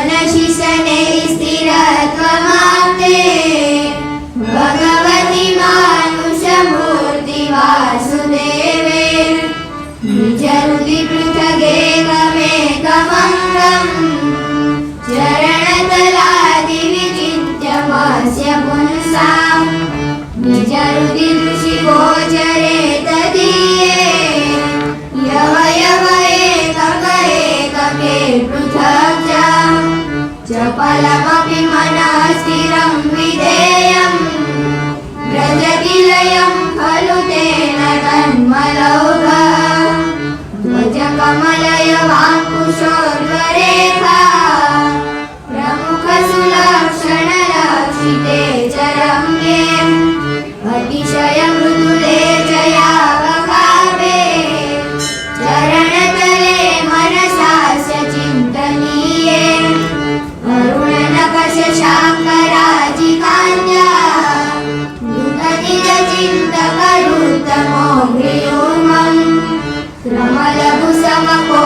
मनशिशने स्थिरत्वमाप्ते भगवति मानुषमूर्ति वासुदेवे निजहृदि पृथगेकमेकमङ्गम् चरणतलादिविचिन्त्यमस्य पुंसाम् निजहृदि ऋषिगोचरे तदीये यवयवैकमेकमे पृथक् चपलमपि मनः स्थिरं विधेयम् व्रजति लयं खलु तेन तन्मलौघः ध्वजकमलयवाङ्कुशोर्ध्वरेखा प्रमुखसुलक्षणलक्षिते च रम्ये अतिशयमृदुले च यावकाभे चरणतले मनसास्य चिन्तनीये अरुणनखशशाङ्कराजिकान्या नूतनिजचिन्तकरुत्तमो ह्रियोमम् क्रमलघुसमको